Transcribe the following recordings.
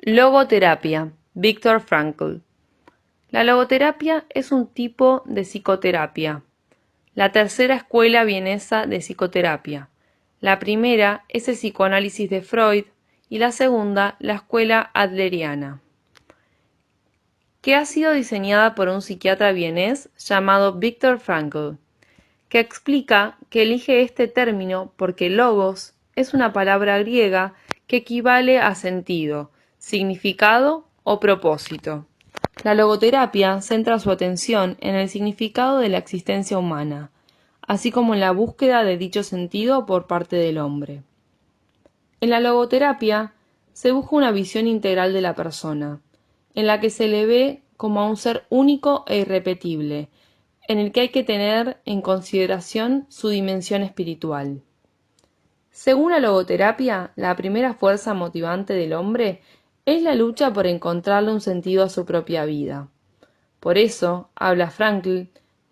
Logoterapia, Viktor Frankl. La logoterapia es un tipo de psicoterapia, la tercera escuela vienesa de psicoterapia. La primera es el psicoanálisis de Freud y la segunda la escuela adleriana, que ha sido diseñada por un psiquiatra vienés llamado Viktor Frankl, que explica que elige este término porque logos es una palabra griega que equivale a sentido, significado o propósito. La logoterapia centra su atención en el significado de la existencia humana, así como en la búsqueda de dicho sentido por parte del hombre. En la logoterapia se busca una visión integral de la persona, en la que se le ve como a un ser único e irrepetible, en el que hay que tener en consideración su dimensión espiritual. Según la logoterapia, la primera fuerza motivante del hombre es la lucha por encontrarle un sentido a su propia vida. Por eso habla Frankl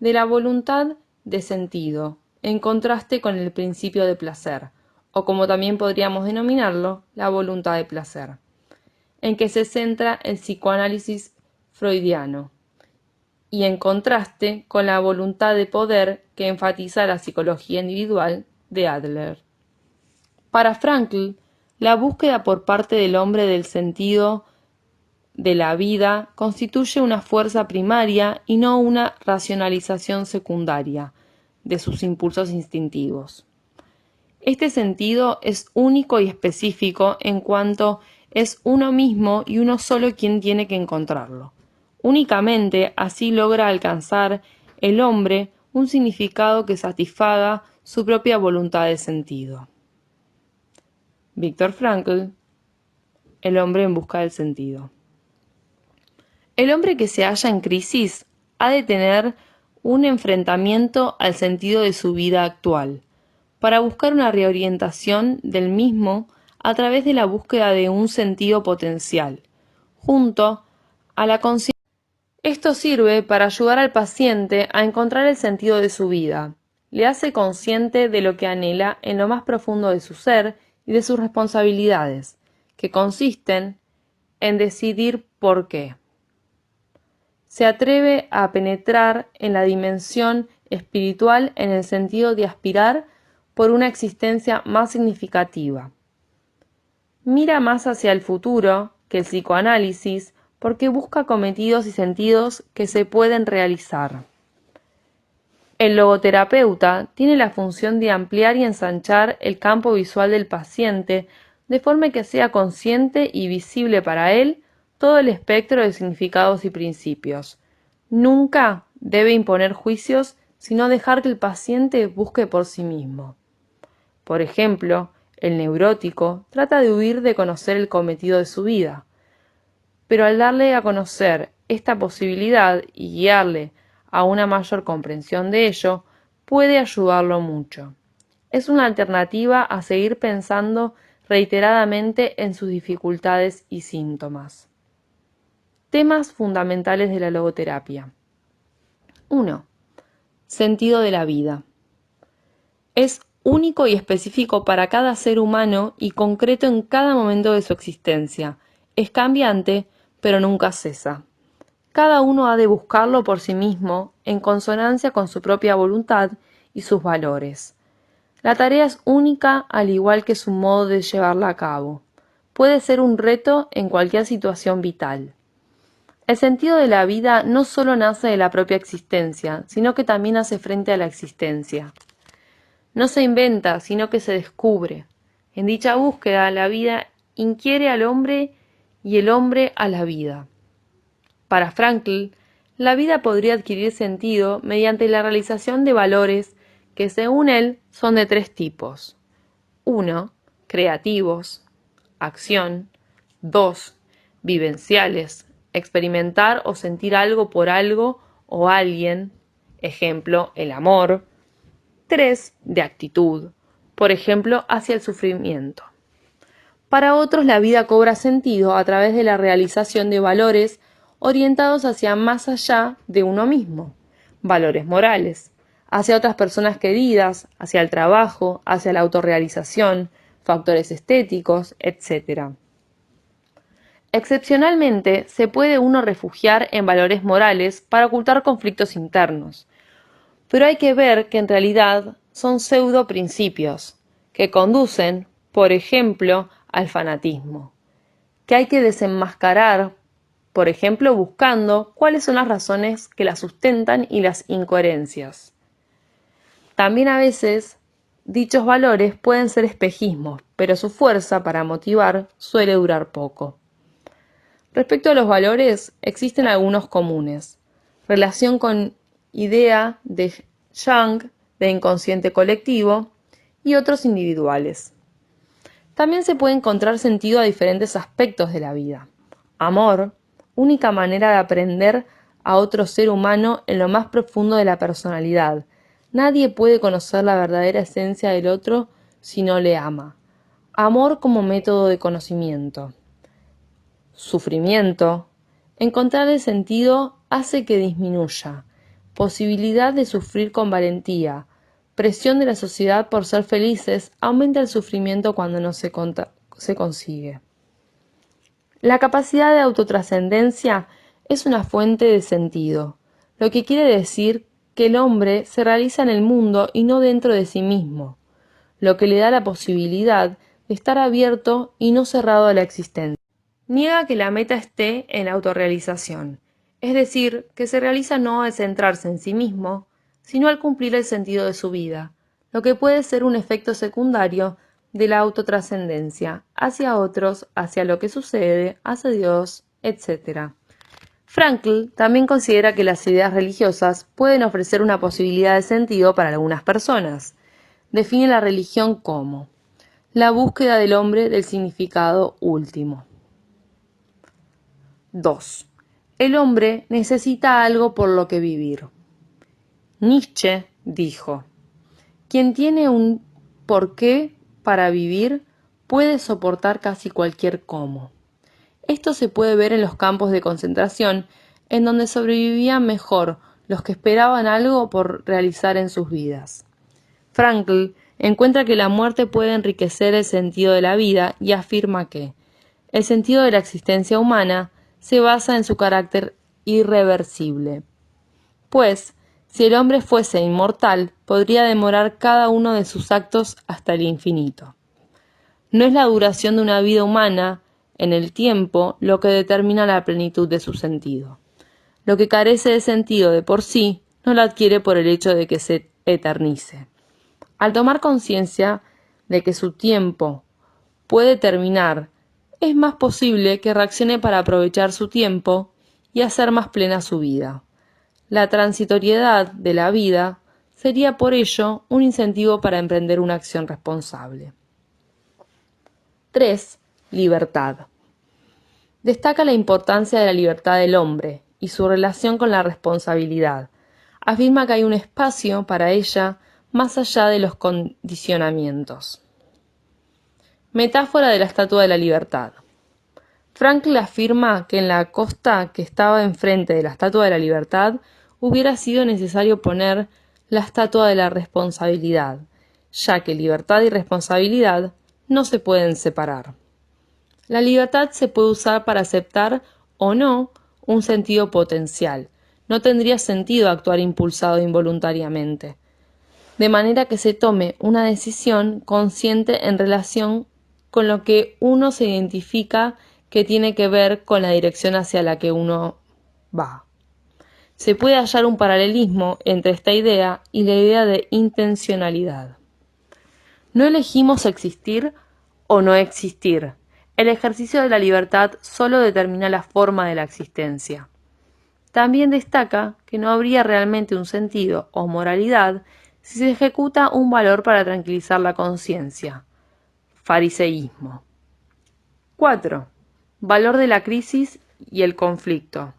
de la voluntad de sentido, en contraste con el principio de placer, o como también podríamos denominarlo, la voluntad de placer, en que se centra el psicoanálisis freudiano, y en contraste con la voluntad de poder que enfatiza la psicología individual de Adler. Para Frankl, la búsqueda por parte del hombre del sentido de la vida constituye una fuerza primaria y no una racionalización secundaria de sus impulsos instintivos. Este sentido es único y específico en cuanto es uno mismo y uno solo quien tiene que encontrarlo. Únicamente así logra alcanzar el hombre un significado que satisfaga su propia voluntad de sentido. Viktor Frankl, El hombre en busca del sentido. El hombre que se halla en crisis ha de tener un enfrentamiento al sentido de su vida actual, para buscar una reorientación del mismo a través de la búsqueda de un sentido potencial, junto a la conciencia. Esto sirve para ayudar al paciente a encontrar el sentido de su vida, le hace consciente de lo que anhela en lo más profundo de su ser y de sus responsabilidades, que consisten en decidir por qué. Se atreve a penetrar en la dimensión espiritual en el sentido de aspirar por una existencia más significativa. Mira más hacia el futuro que el psicoanálisis porque busca cometidos y sentidos que se pueden realizar. El logoterapeuta tiene la función de ampliar y ensanchar el campo visual del paciente de forma que sea consciente y visible para él todo el espectro de significados y principios. Nunca debe imponer juicios, sino dejar que el paciente busque por sí mismo. Por ejemplo, el neurótico trata de huir de conocer el cometido de su vida, pero al darle a conocer esta posibilidad y guiarle a una mayor comprensión de ello, puede ayudarlo mucho. Es una alternativa a seguir pensando reiteradamente en sus dificultades y síntomas. Temas fundamentales de la logoterapia. 1. Sentido de la vida. Es único y específico para cada ser humano y concreto en cada momento de su existencia. Es cambiante, pero nunca cesa. Cada uno ha de buscarlo por sí mismo, en consonancia con su propia voluntad y sus valores. La tarea es única al igual que su modo de llevarla a cabo. Puede ser un reto en cualquier situación vital. El sentido de la vida no solo nace de la propia existencia, sino que también hace frente a la existencia. No se inventa, sino que se descubre. En dicha búsqueda, la vida inquiere al hombre y el hombre a la vida. Para Frankl, la vida podría adquirir sentido mediante la realización de valores que, según él, son de 3 tipos. 1. Creativos, acción. 2. Vivenciales, experimentar o sentir algo por algo o alguien, ejemplo, el amor. 3. De actitud, por ejemplo, hacia el sufrimiento. Para otros, la vida cobra sentido a través de la realización de valores orientados hacia más allá de uno mismo, valores morales, hacia otras personas queridas, hacia el trabajo, hacia la autorrealización, factores estéticos, etc. Excepcionalmente, se puede uno refugiar en valores morales para ocultar conflictos internos, pero hay que ver que en realidad son pseudo principios, que conducen, por ejemplo, al fanatismo, que hay que desenmascarar, por ejemplo, buscando cuáles son las razones que las sustentan y las incoherencias. También a veces dichos valores pueden ser espejismos, pero su fuerza para motivar suele durar poco. Respecto a los valores, existen algunos comunes. Relación con idea de Jung de inconsciente colectivo y otros individuales. También se puede encontrar sentido a diferentes aspectos de la vida. Amor, única manera de aprender a otro ser humano en lo más profundo de la personalidad. Nadie puede conocer la verdadera esencia del otro si no le ama. Amor como método de conocimiento. Sufrimiento. Encontrar el sentido hace que disminuya. Posibilidad de sufrir con valentía. Presión de la sociedad por ser felices aumenta el sufrimiento cuando no se consigue. La capacidad de autotrascendencia es una fuente de sentido, lo que quiere decir que el hombre se realiza en el mundo y no dentro de sí mismo, lo que le da la posibilidad de estar abierto y no cerrado a la existencia. Niega que la meta esté en la autorrealización, es decir, que se realiza no al centrarse en sí mismo, sino al cumplir el sentido de su vida, lo que puede ser un efecto secundario de la autotrascendencia, hacia otros, hacia lo que sucede, hacia Dios, etc. Frankl también considera que las ideas religiosas pueden ofrecer una posibilidad de sentido para algunas personas. Define la religión como la búsqueda del hombre del significado último. 2. El hombre necesita algo por lo que vivir. Nietzsche dijo: quien tiene un porqué para vivir puede soportar casi cualquier cómo. Esto se puede ver en los campos de concentración, en donde sobrevivían mejor los que esperaban algo por realizar en sus vidas. Frankl encuentra que la muerte puede enriquecer el sentido de la vida y afirma que el sentido de la existencia humana se basa en su carácter irreversible. Pues, si el hombre fuese inmortal, podría demorar cada uno de sus actos hasta el infinito. No es la duración de una vida humana en el tiempo lo que determina la plenitud de su sentido. Lo que carece de sentido de por sí no lo adquiere por el hecho de que se eternice. Al tomar conciencia de que su tiempo puede terminar, es más posible que reaccione para aprovechar su tiempo y hacer más plena su vida. La transitoriedad de la vida sería por ello un incentivo para emprender una acción responsable. 3. Libertad. Destaca la importancia de la libertad del hombre y su relación con la responsabilidad. Afirma que hay un espacio para ella más allá de los condicionamientos. Metáfora de la Estatua de la Libertad. Frankl afirma que en la costa que estaba enfrente de la Estatua de la Libertad hubiera sido necesario poner la Estatua de la Responsabilidad, ya que libertad y responsabilidad no se pueden separar. La libertad se puede usar para aceptar o no un sentido potencial. No tendría sentido actuar impulsado involuntariamente, de manera que se tome una decisión consciente en relación con lo que uno se identifica que tiene que ver con la dirección hacia la que uno va. Se puede hallar un paralelismo entre esta idea y la idea de intencionalidad. No elegimos existir o no existir. El ejercicio de la libertad solo determina la forma de la existencia. También destaca que no habría realmente un sentido o moralidad si se ejecuta un valor para tranquilizar la conciencia. Fariseísmo. 4. Valor de la crisis y el conflicto.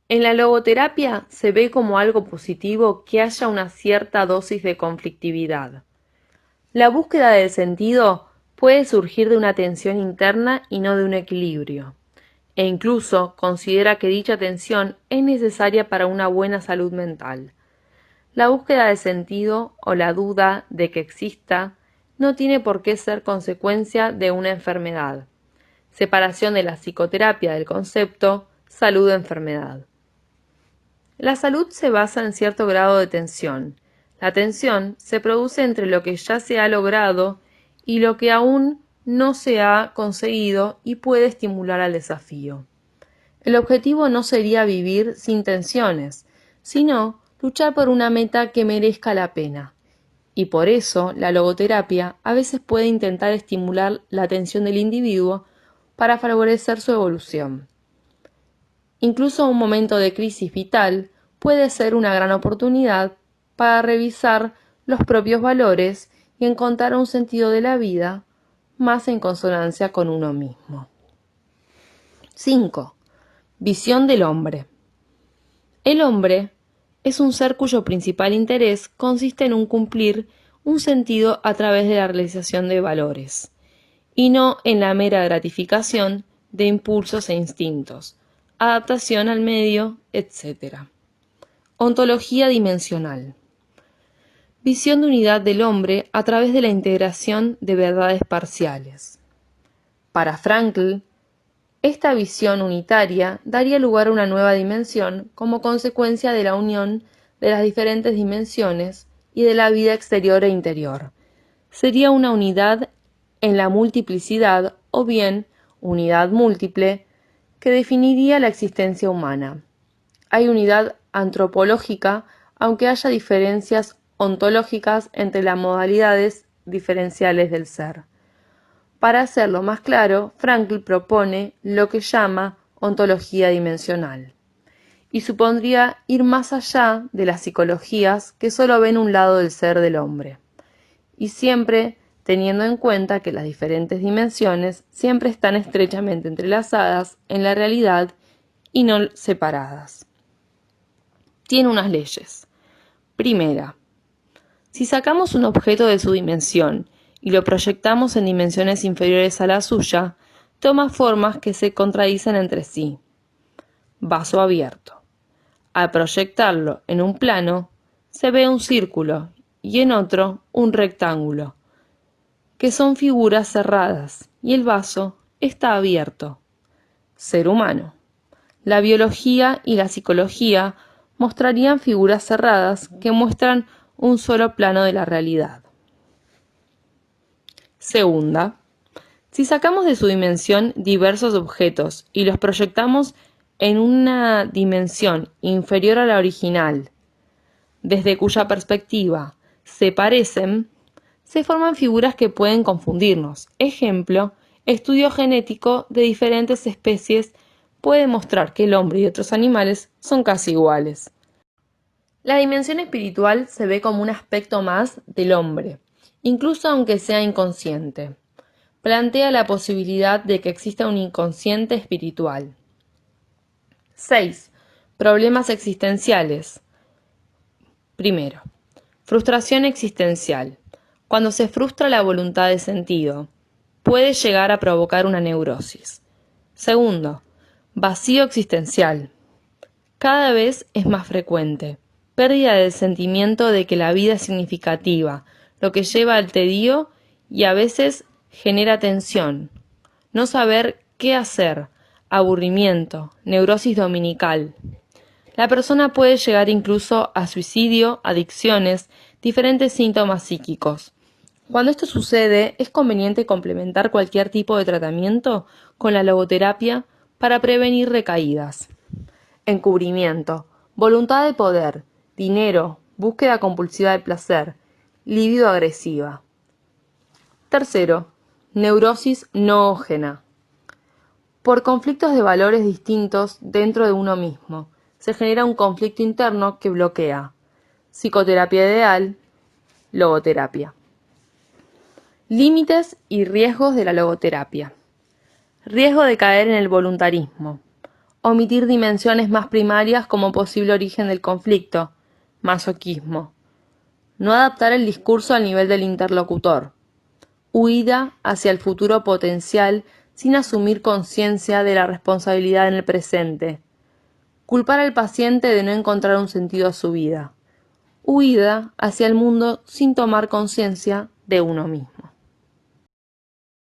En la logoterapia se ve como algo positivo que haya una cierta dosis de conflictividad. La búsqueda del sentido puede surgir de una tensión interna y no de un equilibrio, e incluso considera que dicha tensión es necesaria para una buena salud mental. La búsqueda de sentido o la duda de que exista no tiene por qué ser consecuencia de una enfermedad. separación de la psicoterapia del concepto salud-enfermedad. La salud se basa en cierto grado de tensión. La tensión se produce entre lo que ya se ha logrado y lo que aún no se ha conseguido y puede estimular al desafío. El objetivo no sería vivir sin tensiones, sino luchar por una meta que merezca la pena. Y por eso la logoterapia a veces puede intentar estimular la atención del individuo para favorecer su evolución. Incluso un momento de crisis vital puede ser una gran oportunidad para revisar los propios valores y encontrar un sentido de la vida más en consonancia con uno mismo. 5. Visión del hombre. El hombre es un ser cuyo principal interés consiste en cumplir un sentido a través de la realización de valores, y no en la mera gratificación de impulsos e instintos, adaptación al medio, etc. Ontología dimensional. Visión de unidad del hombre a través de la integración de verdades parciales. Para Frankl, esta visión unitaria daría lugar a una nueva dimensión como consecuencia de la unión de las diferentes dimensiones y de la vida exterior e interior. Sería una unidad en la multiplicidad o bien unidad múltiple que definiría la existencia humana. Hay unidad antropológica, aunque haya diferencias ontológicas entre las modalidades diferenciales del ser. Para hacerlo más claro, Frankl propone lo que llama ontología dimensional, y supondría ir más allá de las psicologías que solo ven un lado del ser del hombre, y siempre teniendo en cuenta que las diferentes dimensiones siempre están estrechamente entrelazadas en la realidad y no separadas. Tiene unas leyes. Primera, si sacamos un objeto de su dimensión y lo proyectamos en dimensiones inferiores a la suya, toma formas que se contradicen entre sí. Vaso abierto. Al proyectarlo en un plano, se ve un círculo y en otro un rectángulo, que son figuras cerradas, y el vaso está abierto. Ser humano. La biología y la psicología mostrarían figuras cerradas que muestran un solo plano de la realidad. Segunda, si sacamos de su dimensión diversos objetos y los proyectamos en una dimensión inferior a la original, desde cuya perspectiva se parecen, se forman figuras que pueden confundirnos. Ejemplo, estudio genético de diferentes especies puede mostrar que el hombre y otros animales son casi iguales. La dimensión espiritual se ve como un aspecto más del hombre, incluso aunque sea inconsciente. Plantea la posibilidad de que exista un inconsciente espiritual. 6. Problemas existenciales. Primero, frustración existencial. Cuando se frustra la voluntad de sentido, puede llegar a provocar una neurosis. Segundo, vacío existencial. Cada vez es más frecuente. Pérdida del sentimiento de que la vida es significativa, lo que lleva al tedio y a veces genera tensión. No saber qué hacer, aburrimiento, neurosis dominical. La persona puede llegar incluso a suicidio, adicciones, diferentes síntomas psíquicos. Cuando esto sucede, es conveniente complementar cualquier tipo de tratamiento con la logoterapia para prevenir recaídas. Encubrimiento, voluntad de poder, dinero, búsqueda compulsiva de placer, libido agresiva. Tercero, neurosis noógena. Por conflictos de valores distintos dentro de uno mismo, se genera un conflicto interno que bloquea. Psicoterapia ideal, logoterapia. Límites y riesgos de la logoterapia. Riesgo de caer en el voluntarismo. Omitir dimensiones más primarias como posible origen del conflicto. Masoquismo. No adaptar el discurso al nivel del interlocutor. Huida hacia el futuro potencial sin asumir conciencia de la responsabilidad en el presente. Culpar al paciente de no encontrar un sentido a su vida. Huida hacia el mundo sin tomar conciencia de uno mismo.